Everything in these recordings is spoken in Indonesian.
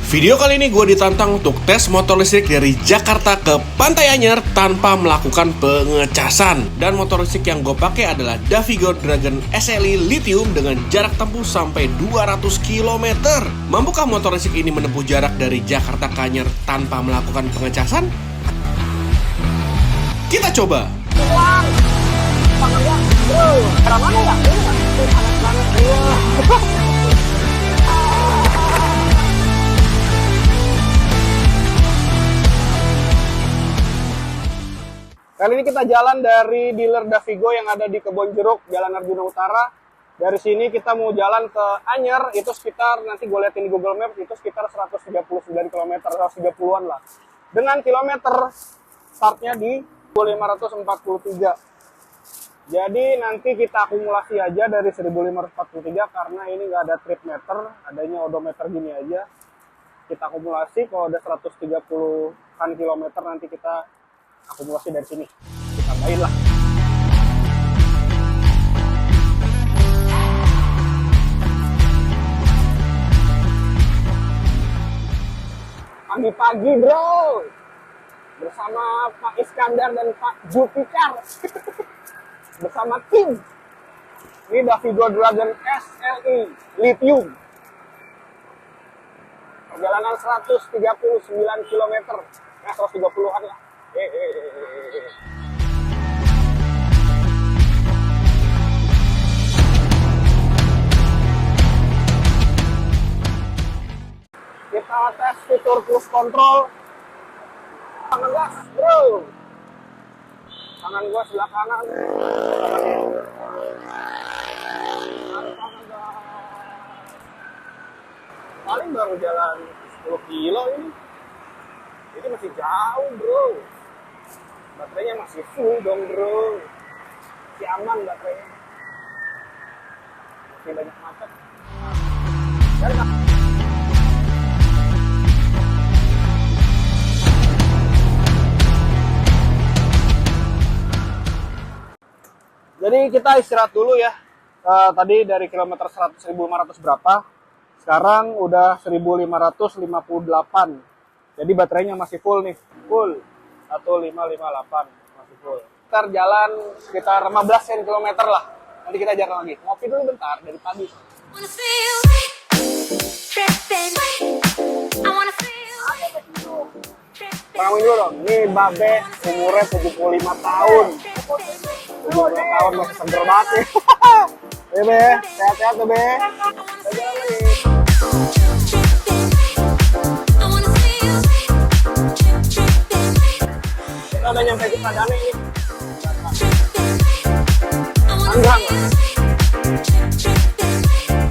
Video kali ini gue ditantang untuk tes motor listrik dari Jakarta ke Pantai Anyer tanpa melakukan pengecasan. Dan motor listrik yang gue pakai adalah Davigo Dragon SLI Lithium dengan jarak tempuh sampai 200 km. Mampukah motor listrik ini menempuh jarak dari Jakarta ke Anyer tanpa melakukan pengecasan? Kita coba. Kali ini kita jalan dari dealer Davigo yang ada di Kebon Jeruk, Jalan Arjuna Utara. Dari sini kita mau jalan ke Anyer, itu sekitar, nanti gue liatin di Google Maps, itu sekitar 139 km, 130-an lah. Dengan kilometer startnya di 1543. Jadi nanti kita akumulasi aja dari 1543 karena ini nggak ada trip meter, adanya odometer gini aja. Kita akumulasi, kalau ada 130-an kilometer nanti kita akumulasi dari sini, kita tambahin lah. Pagi-pagi bro, bersama Pak Iskandar dan Pak Jupiter, bersama tim. Ini Davigo Dragon SLI Lithium. Perjalanan 139 km, nah 130-an lah. Kita tes fitur cruise control. Tangan gas, bro. Tangan gua sebelah kanan. Paling baru jalan 10 kilo ini. Ini masih jauh, bro. Baterainya masih full dong, bro. Masih aman baterainya. Masih banyak macet. Jadi kita istirahat dulu ya. Tadi dari kilometer 100.500 berapa. Sekarang udah 1558. Jadi baterainya masih full nih. Full. 1558 masih full. Kita jalan sekitar 15 km lah. Nanti kita jalan lagi. Ngopi dulu bentar dari pagi. Pengalamin dulu dong. Ini Babe umurnya 75 tahun. 75 tahun masih seger banget nih. Bebe, sehat-sehat Bebe. Kita jalan lagi. Kita udah nyampe di Padane ini. Anggang.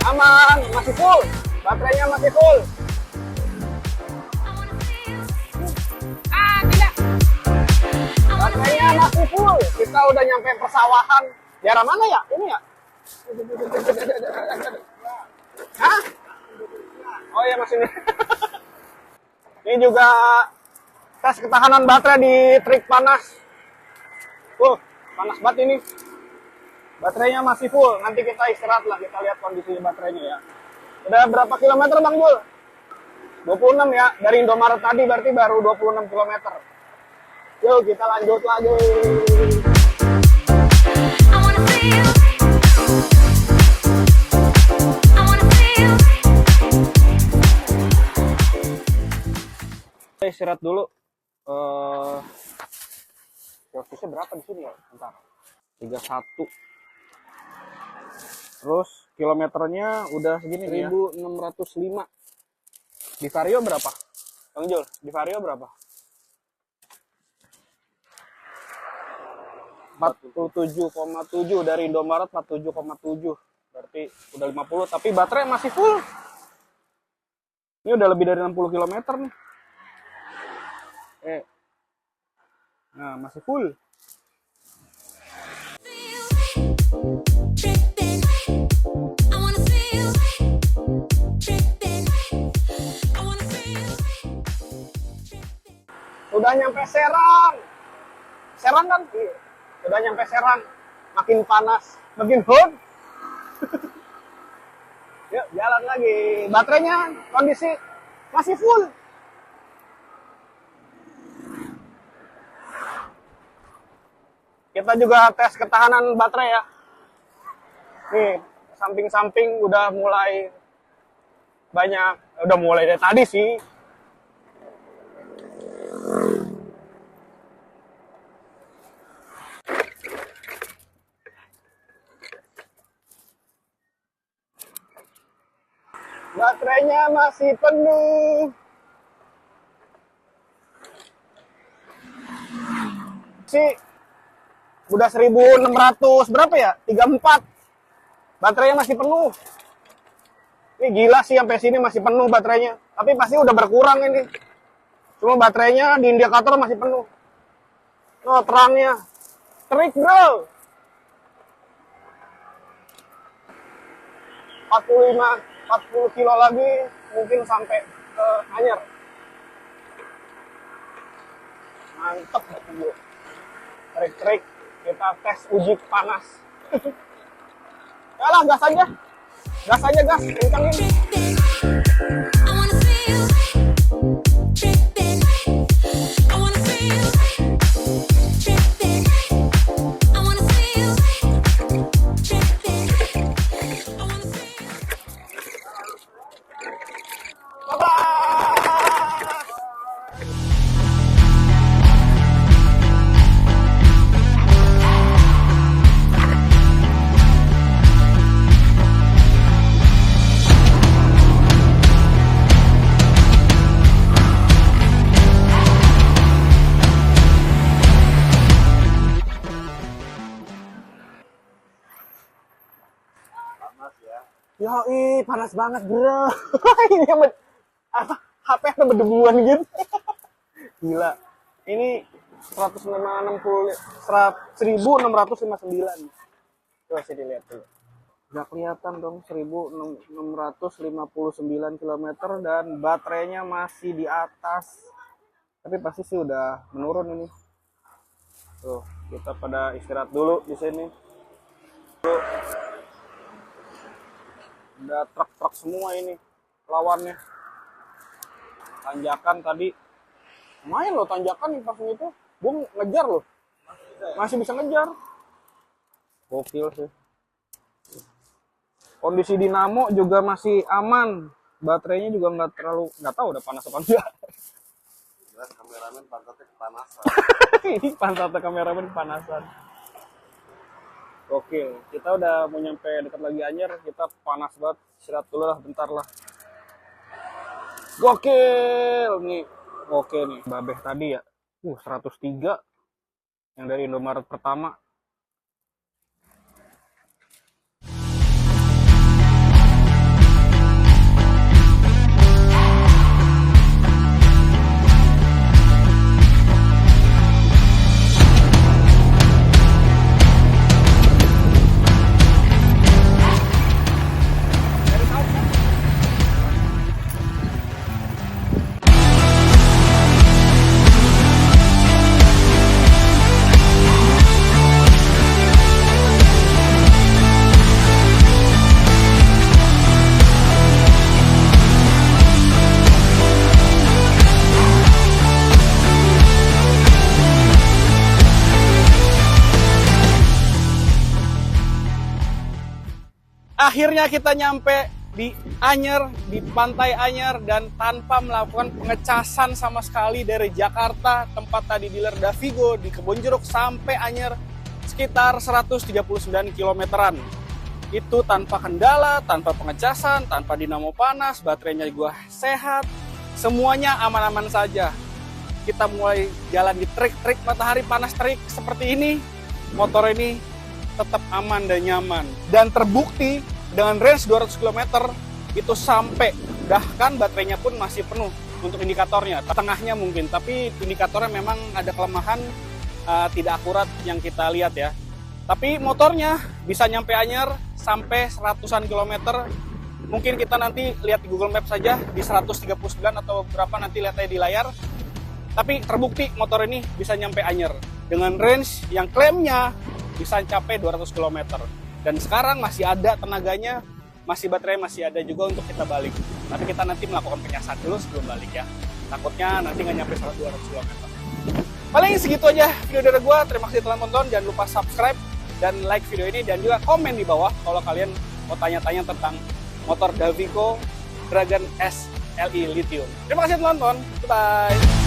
Aman, masih full. Baterainya masih full. Tidak. Baterainya masih full. Kita udah nyampe persawahan. Daerah mana ya? Ini ya? Hah? Oh iya masih ini. Ini juga tes ketahanan baterai di trik panas. Panas banget ini. Baterainya masih full. Nanti kita istirahat lah. Kita lihat kondisi baterainya ya. Udah berapa kilometer Bang Jul? 26 ya. Dari Indomaret tadi berarti baru 26 kilometer. Yuk kita lanjut lagi. Kita istirahat dulu. Posisinya berapa di sini ya? Bentar. 31. Terus kilometernya udah segini 1605. Di Vario berapa? Bang Jul, di Vario berapa? 47,7 dari Indomaret 47,7. Berarti udah 50, tapi baterai masih full. Ini udah lebih dari 60 km nih. Nah, masih full. Udah nyampe Serang. Serang kan? Iya. Udah nyampe Serang. Makin panas, makin hot. Yuk, jalan lagi. Baterainya kondisi Masih full. Kita juga tes ketahanan baterai ya. Nih, samping-samping udah mulai banyak, udah mulai dari tadi sih. Baterainya masih penuh. Sih, udah 1600 berapa ya? 34. Baterainya masih penuh. Ini gila sih, sampai sini masih penuh baterainya. Tapi pasti udah berkurang ini. Cuma baterainya di indikator masih penuh. Oh, terangnya. Trik, bro. 40 kilo lagi mungkin sampai ke Anyer. Mantep, bro. Trik-trik kita tes uji panas. Yalah, gas aja. Gas aja, gas. Kencangin. Yoi, panas banget bro. Ini apa? HP apa berdebuan gitu. Gila. Ini 1659. Coba sini lihat dulu. Nggak kelihatan dong, 1659 km dan baterainya masih di atas. Tapi pasti sih udah menurun ini. Tuh, kita pada istirahat dulu di sini. Tuh. Udah truk-truk semua ini lawannya. Tanjakan tadi main loh, tanjakan nih pas itu gue ngejar loh, masih bisa ngejar. Gokil sih. Kondisi dinamo juga masih aman, baterainya juga nggak tahu udah panas apa enggak. Jelas kameramen pantatnya kepanasan. Ini pantatnya kameramen kepanasan. Oke, kita udah mau nyampe dekat lagi Anyer, kita panas banget, istirahat dulu lah, bentar lah. Gokil nih, oke nih, babeh tadi ya, 103, yang dari Indomaret pertama. Akhirnya kita nyampe di Anyer, di Pantai Anyer, dan tanpa melakukan pengecasan sama sekali dari Jakarta, tempat tadi dealer Davigo di Kebonjeruk sampai Anyer sekitar 139 kilometeran. Itu tanpa kendala, tanpa pengecasan, tanpa dinamo panas, baterainya juga sehat, semuanya aman-aman saja. Kita mulai jalan di trik-trik matahari panas terik seperti ini, motor ini tetap aman dan nyaman. Dan terbukti dengan range 200 km itu sampai, bahkan baterainya pun masih penuh untuk indikatornya. Tengahnya mungkin, tapi indikatornya memang ada kelemahan, tidak akurat yang kita lihat ya. Tapi motornya bisa nyampe Anyer sampai 100-an kilometer. Mungkin kita nanti lihat di Google Maps saja di 139 atau berapa, nanti lihat aja di layar. Tapi terbukti motor ini bisa nyampe Anyer dengan range yang klaimnya bisa capai 200 km. Dan sekarang masih ada tenaganya masih baterai masih ada juga untuk kita balik. Tapi kita nanti melakukan penyasan dulu sebelum balik ya. Takutnya nanti nggak nyampe 200 km. Paling segitu aja video dari gue. Terima kasih telah nonton. Jangan lupa subscribe dan like video ini. Dan juga komen di bawah kalau kalian mau tanya-tanya tentang motor Davigo Dragon SLE Lithium. Terima kasih telah nonton. Bye-bye.